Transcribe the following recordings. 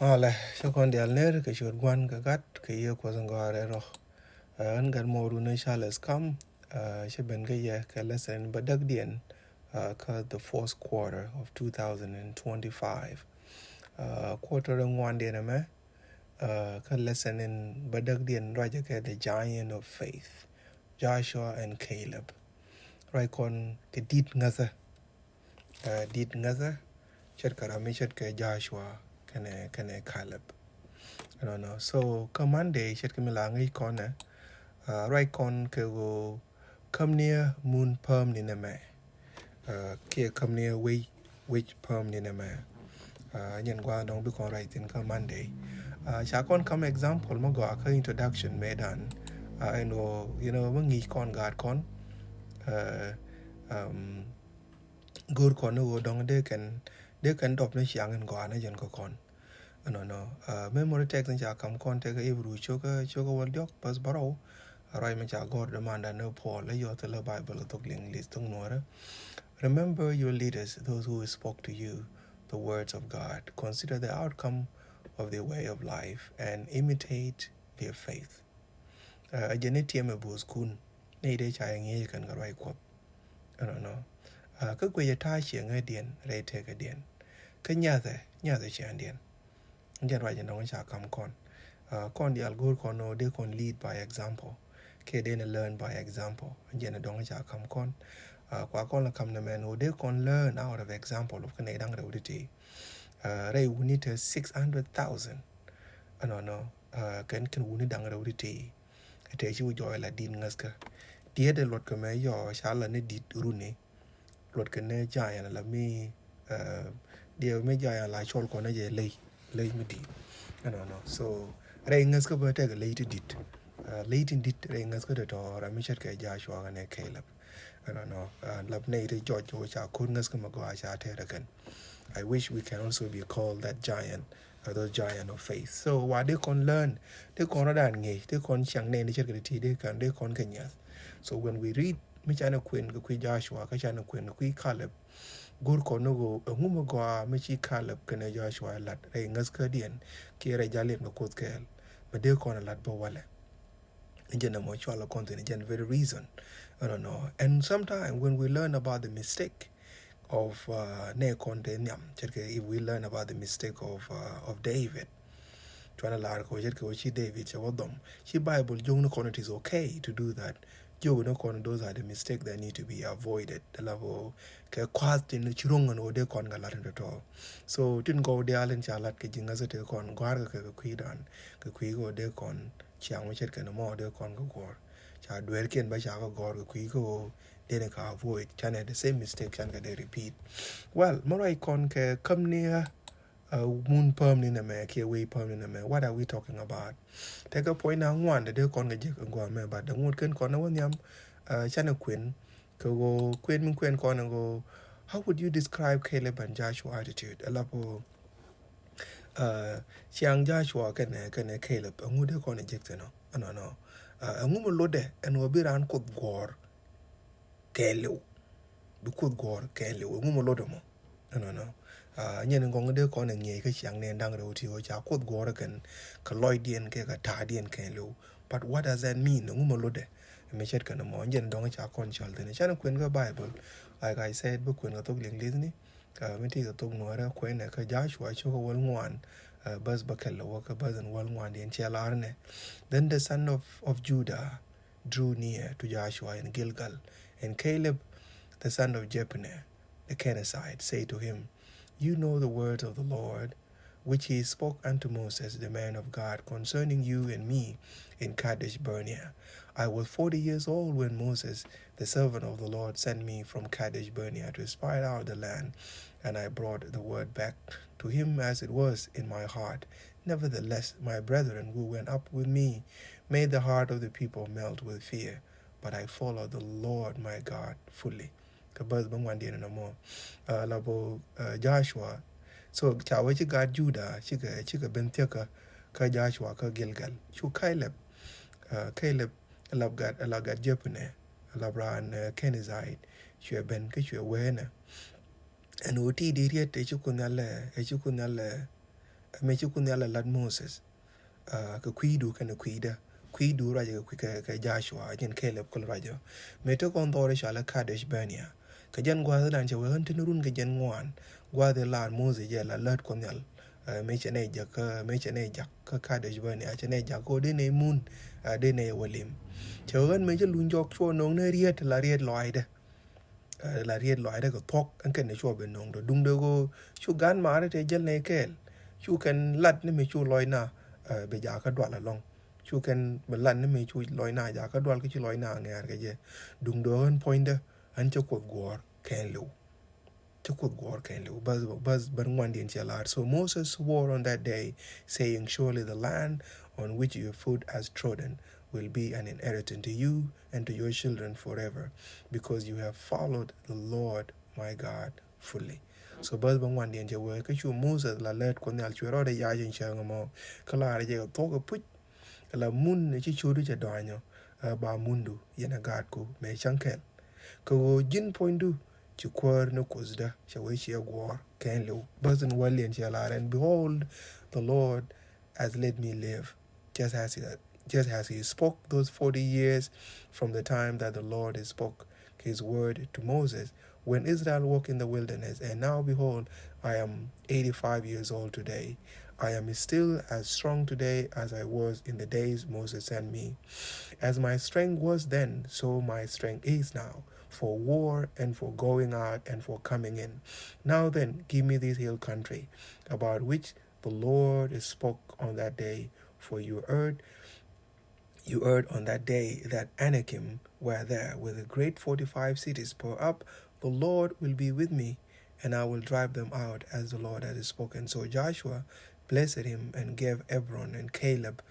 Ole, shakon dial ner ke shur gwan ka gat ke ye ko zangare ro. An gan moru ne Charles Kam, she ben ke ye ke lesson badag dien ka the fourth quarter of 2025. Quarter ng one dien me ka lesson in badag dien raja ke the giant of faith, Joshua and Caleb. Right kon ke dit ngaza chet karami chet ke Joshua kene Caleb. I don't know. So Monday, shet kamilangi kona right con ke go come near moon perm ni me. Kia come near which perm ni me. Nyen gwa dong be kon right in come Monday. Shakon come example mo go aka introduction me dan. I know mangi con god con. Uh, um, good con no dong they can drop ne chiang and go an jen ko con. No. Memory text and come con take every choka wal jok pas baro. Arai macha God demanda no Paul le yo the Bible to ling list nora. Remember your leaders, those who spoke to you the words of God. Consider the outcome of their way of life and imitate their faith. Ajeneti me bus kun ne de cha ngi kan ga rai kwap. I don't know. Ka kwe ya ta chi ngai dien re te ga dien. Ka nya the chi an dien. Njan wa jen cha kam kon. Kon di al gur kon no de kon lead by example. Ke de learn by example. Njan dong cha kam kon. Kwa kon la kam na men who they can learn out of example of kane dang rewditi. Ray we need 600,000. I don't know. Can we dang rewditi. Ate chi joy la din ngaska. Dia de lot kame yo shala ne dit runi. Lot kane jaya la mi dia me jaya la chol ko na je lay me di. I don't know. So ray ngaska ba te ga lay dit. Late in dit ray ngaska de to ramichet ke Joshua and Caleb. I don't know. Labnate George which are kungas again. I wish we can also be called that giant, those giant of faith. So what they can learn, they can learn, they can chang ne they can kenyas. So when we read Michana Queen, Kui Joshua, Kachana Queen, Kui Caleb, Gur Konogo, a Humagoa, Michi Caleb, Kene Joshua, Lat, Rangas Kurdian, Kira Jalim, the Coast Girl, but they can Lat Bowale. Mutual content, very reason. I don't know. And sometimes when we learn about the mistake of if we learn about the mistake of David, to analyze David, she Bible young it is okay to do that. Those are the mistakes that need to be avoided. The level in the chirung and ode con galat at all. So didn't go there and chalat kijingas at con guarda kuidan, go de con chiang which it can more de con go. Cha dwerken by Chaka Gor Quigo, then I avoid China the same mistake and they repeat. Well, Morai con come near moon perm in America, way perm in America. What are we talking about? Take a point now one that they con the Jack and go, but the wood can con one yam China Queen, go Queen con and go. How would you describe Caleb and Joshua attitude? A lapo Chiang Joshua can Caleb, and would they con eject no. Ngumu lode and wabiran kod gor kelu bi kod gor kelu ngumu lode mo no nyen ngong de ko nge ke chiang ne dang ro ti o cha kod gor kan ka loidien ke ka ta dien kelu. But what does that mean? Ngumu lode me chet kan mo nyen dong cha kon chal de cha kwen ga Bible, like I said bu kwen ga tok ling ni me ti ga tok no ra kwen ka Joshua cho ko wal ngwan bas bakal wa ka bazan wal ngwan den chelarne. Then the son of Judah drew near to Joshua in Gilgal, and Caleb, the son of Jephunneh, the Kenizzite, said to him, You know the words of the Lord, which he spoke unto Moses, the man of God, concerning you and me in Kadesh Barnea. I was 40 years old when Moses, the servant of the Lord, sent me from Kadesh Barnea to spy out the land, and I brought the word back to him as it was in my heart. Nevertheless, my brethren who went up with me made the heart of the people melt with fear, but I followed the Lord my God fully. Joshua, so chawachi got Judah, chika benteka ka Joshua ka Gilgal. Chu Caleb alagat Jephunneh, alabran Kenizzite, chu ben kichu wena. And uti diriet echukunale me chu kun yalla lad Moses ka kuidu kana kuidu raja ka Joshua jen Caleb kol raja me to kon dore shala Kadesh Barnea ka jen gwa dan che wen tin run ka jen ngwan gwa de la Moses ya la lad kon yal me chene ja ka Kadesh Barnea chene ja ko de ne mun de ne walim che wen me lun jok cho nong ne riet loide la riet loide ko tok an ken ne cho be nong do dung de go chu gan ma te jel ne kel chu ken lad ni me chu loina be ja ka dwa la long chu ken be lan ni me chu loina ja ka dwa ka chu loina ngar ke je dung do an point an cho ko gor ken lu cho ko gor ken lu baz bar ngwan din chelar. So Moses swore on that day, saying, surely the land on which your foot has trodden will be an inheritance to you and to your children forever, because you have followed the Lord my God fully. So baz bang wan din je we ka chu Moses la let ko nyal churo de ya jin chang mo kala je to ko put la mun ne chi churu je doanyo ba mundu yena gad ko me chankel ko jin pointu chi kwar no kozda shawe chi agwar ken lo bazan walien chalar, and behold, the Lord has let me live just as he spoke those 40 years from the time that the Lord spoke his word to Moses when Israel walked in the wilderness. And now behold, I am 85 years old today. I am still as strong today as I was in the days Moses sent me. As my strength was then, so my strength is now, for war and for going out and for coming in. Now then, give me this hill country, about which the Lord spoke on that day, for you heard on that day that Anakim were there with a great 45 cities. Pour up, the Lord will be with me, and I will drive them out as the Lord has spoken. So Joshua blessed him and gave Hebron to Caleb,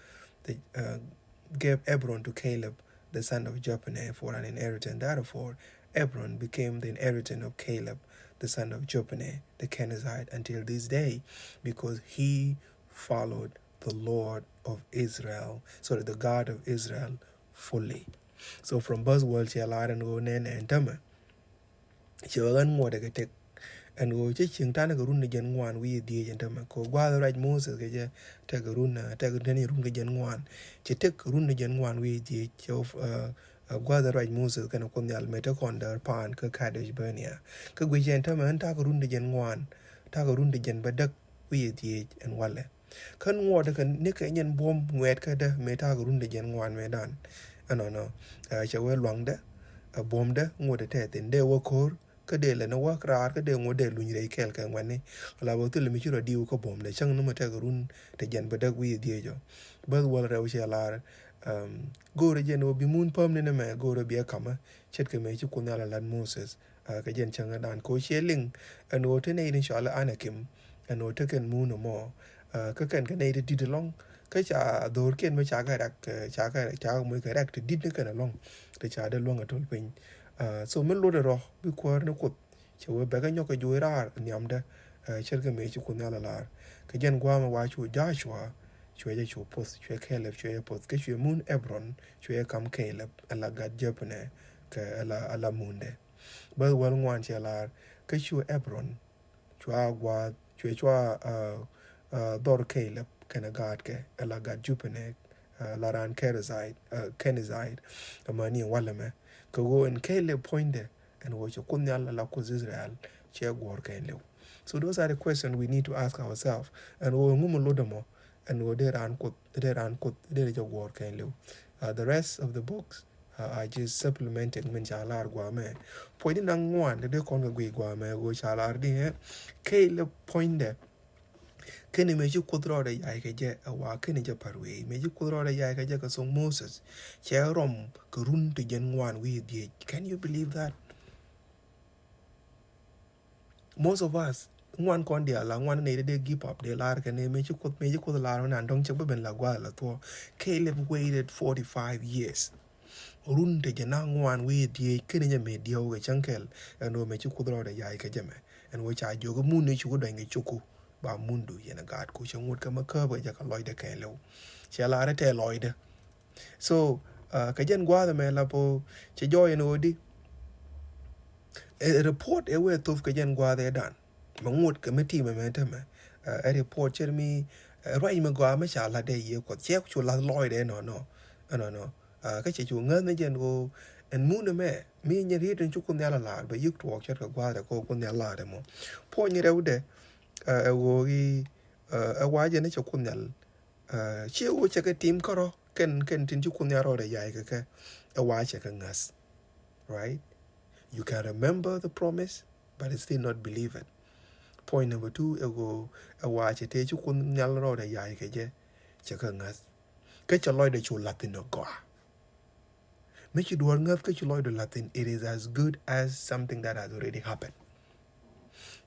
the son of Jephunneh, for an inheritance. Therefore, Hebron became the inheritance of Caleb, the son of Jephunneh, the Kenizzite, until this day, because he followed the Lord of Israel, the God of Israel, fully. So from buzzwords, she allowed and go nen and tama. She will learn more to take and go ching tana go run again one we the and tama. Go while right Moses get take a run, take a tenny room again one. She take run again one we the of gwada right Moses kana kon yal metaconda pan ka Kadesh Barnea. Ka gwijen tama and take a run again one, take a run again badak we the and wale. Kan water kan nika yen bom wet kada meta run de jen wan medan no chawe lwangda a bomda ngode tete de wokor ka de le no wakra ka de ngode lunire kel kan wani la botul mi chiro diu ko bom de chang no meta run de jen badak wi die jo bad wal rew chalar gore jen obi mun pam ne me gore bia kama chet ke me chu kunala lan Moses ka jen chang dan ko sheling an wote ne inshallah Anakim an wote ken mun mo ka kan ka nei di de long ka cha dor ken ma cha ga rak cha mo ka rak di de kan long te cha de long atol pin so men lo de ro bi ko ne ko che we ba ga nyoka ju ra nyam de cher ga me chu ku na la ka jen gwa ma wa chu Joshua chu ye chu post chu Caleb chu ye post ka chu mun Hebron chu ye kam Caleb ala gad Jephunneh ka ala munde ba wal ngwan che la ka chu Hebron chu agwa chu dor Caleb kana gad ke ala gad Jephunneh laran Kenizzite amani walame ko go en Caleb pointe and wo cho kunyal la ko Israel che gor ken lew. So those are the questions we need to ask ourselves, and wo ngum lodamo and wo de ran ko de gor ken lew. The rest of the books I just supplemented men chalar gwa me pointe nang ngwan de kon gwa me go chalar di Caleb pointe kene meji kudro de ya ke je wa kene je parwe meji kudro de ya ke je ka so Moses che rom ko run de gen wan we die. Can you believe that? Most of us one kon dia la one ne de give up de lar ke ne meji kud la na dong che ben la gwa la to. Caleb waited 45 years run de gen wan we die kene je me dio ke chankel no meji kudro de ya ke je me and we cha jo ko mun ne chu ko de nge chuku ba mundu yena gad ko changut ka makka ba ja ka loide ka lew che la rete loide. So ka jen gwa da me la po che joy no di report e we tof ka jen gwa da dan mangut ka meti me me a report cher mi right me go me cha la de ye ko che chu la loy de no ka che chu ngan ne jen go en mu ne me mi nye ri den chu kun ya la ba yik to cher ka gwa de ko kun ya la de mo po ni re de go gi wa je ne chu kun ya che wo che ka tim ko ro ken tin chu kun ya ro de ya ka wa che ka ngas, right? You can remember the promise but still not believe it. Point number 2 ego a watch te chu kun nyal ro de yai ke je che ka ngas ke cha loy de chu latin no go me chu duor ngas ke chu loy de latin, it is as good as something that has already happened.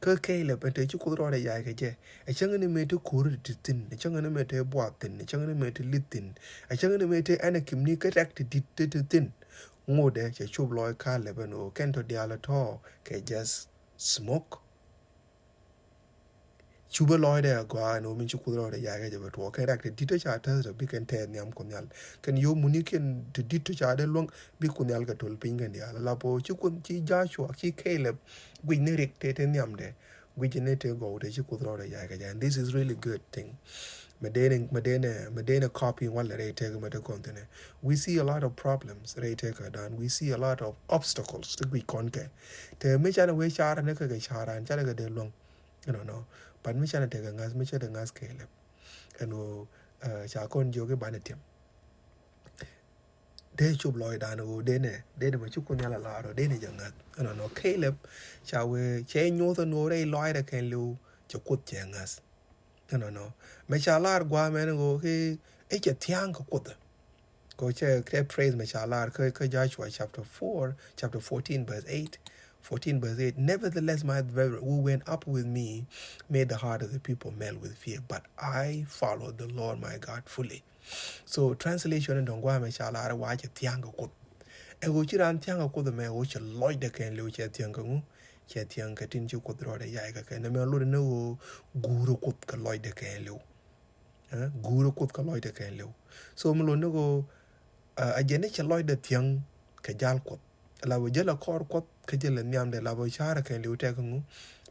Ke le te chu kun ro de yai ke je a chang ne me te kur de tin a chang ne me te bo tin a chang ne me te litin a chang ne me te ana kimni ke tak ti tin ngode che chu loy ka le no ken to dia la to ke just smoke chuba loy de gwa no min chu kudro de ya ga je to ka rak de dito cha ta so bi ken te nyam kunyal ken yo muni ken de dito cha de long bi kunyal ga tol pingen ya la po chu kun chi ja chwa chi kele gwi ne rik te nyam de gwi ne te go de chu kudro de ya ga ja, and this is really good thing. Medena copying one re te ga de kontine. We see a lot of problems re te ka dan, we see a lot of obstacles to gwi konke te me cha na we cha ne ka ga cha ran cha ga de long no but me chana tega ngas me chana ngas kele kanu cha kon jo ke banatim de chub loy dano de ne ma chukun yala la ro de ne jangat no Caleb cha we che nyo to no re loy da ken lu chukut che ngas no me cha lar gwa men go ke e che tiang ko kut ko che ke praise me cha lar ke Joshua chapter 14 verse 8. 14 verse 8, nevertheless my brethren who went up with me made the heart of the people melt with fear, but I followed the Lord my God fully. So translation in Dongwa me shala ara wa che tianga ko e go chiran tianga ko me o che loy de ken lu che tianga ngu che tianga tin chu ko dro de ya ga ne me lu no guru ko ka loy de ken lu guru ko ka loy de ken lu so me lu no go a jene che loy de tiang ka jal ko la wo jela kor ko ke jela nyam de la bo chara ken lu te ko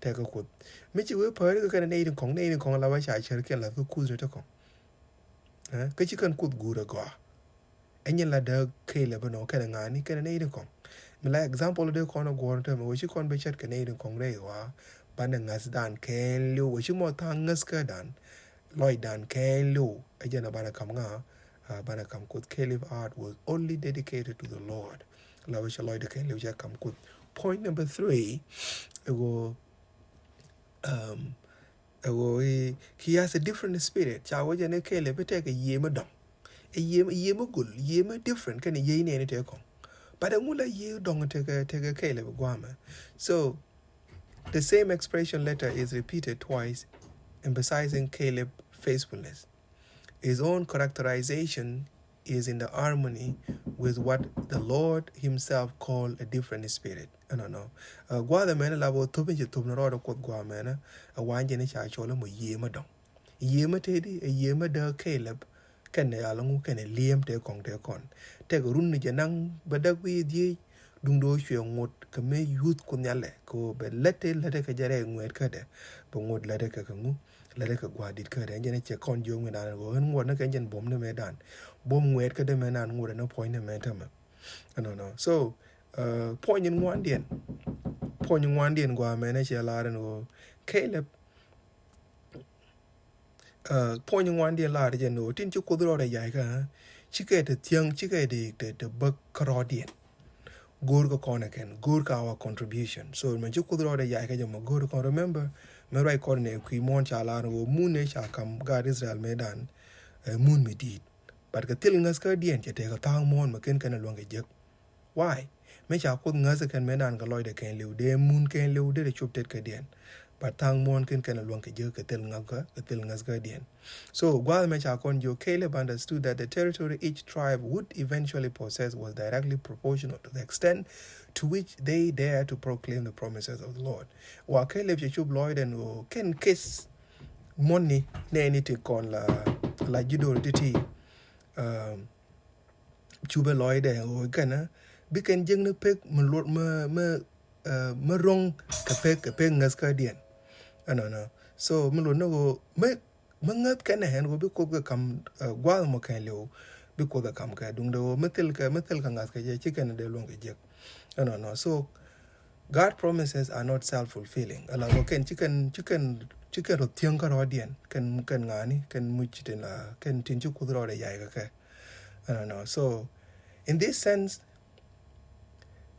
te ko mi chi we pa ka ne ni kong la wa cha cher ken la ku ku te ko ke chi kan kut gura go enyen la da kele bano kana ngani kana ne ko mi la example de ko na go te mo chi kon be chat kana ne ko re wa ban ngas dan ken lu wo chi mo ta ngas ka dan loy dan ken lu ajana bana kam nga bana kam kut kele art was only dedicated to the Lord la wa chi loy de ken lu ja kam kut. Point number 3 it will he has a different spirit cha wo jene kele be take ye madam e ye magul ye ma different kan ye ne te ko but ngula ye dong take kele gwama. So the same expression letter is repeated twice, emphasizing Caleb's faithfulness. His own characterization is in the harmony with what the Lord himself called a different spirit. I don't know. Gwa mena labo tobin je tobno ro ko gwa mena wanje ne cha chola mo yema dong. Yema tedi yema da Caleb kan ya langu kan liem te kong te kon. Te run ni janang badagwi die dung do chwe ngot ka me youth ko nyale ko be lete ka jare ngwet ka de bo ngot lete ka ngu lete ka gwa dit ka de jene che kon jo ngena go ngot na kan jen bom ne me dan bom ngwet ka de me nan ngot na point ne me tama no so point in one dien gwa me ne che la ran go Caleb point in one dien la de no tin chu ko dro de yai ka chike de tiang chike de bak krodien Gurka Konaken, Gurka our contribution. So when you could order Yakajama Gurka, remember, Merai Korne, Quimon Chalano, Moon shall come, God Israel Medan, Moon me did. But the telling us Kurdian, you take a town mon, McKin can along a jet. Why? Mecha couldn't as a can Medan Galoida can live, the moon can live, the chuped Kadian. But tang mon can along a jerk a telling us guardian. So while Mecha Konjo, Caleb understood that the territory each tribe would eventually possess was directly proportional to the extent to which they dare to proclaim the promises of the Lord. While Caleb Chub Lloyd and can kiss money anything con la judo titi Chuba Lloyd and Gana began jing the pig marong kapeg ngas guardian. No. so milo no go me mangat kan hen go bi ko ga kam gwal mo kan lew bi ko ga kam ka dung do metel ka ngas ka je chicken de long je no so God promises are not self-fulfilling. Ala go ken chicken ro tiang ka ro dien ken ngani ken muchitin la ken tinju kudro de yai ka no so in this sense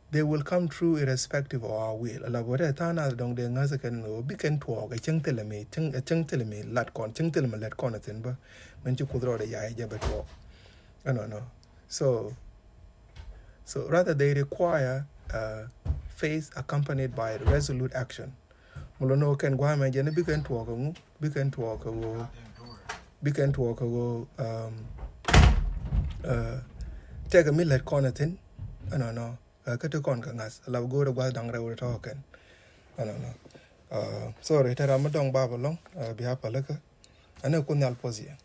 they will come true irrespective of our will. Ala go ta na dong de ngas ken no bi ken tuo ga cheng tele me lat kon cheng tele me lat kon atin ba men chu kudro de yai je ba tuo no so rather they require faith accompanied by resolute action. Mulono ken gwa me jene bi ken tuo go take a millet cornetin no ka to kon ka ngas la go ro gwa dang re to ken no sorry tara ma dong ba bolong bi ha palaka ana kun yal pozie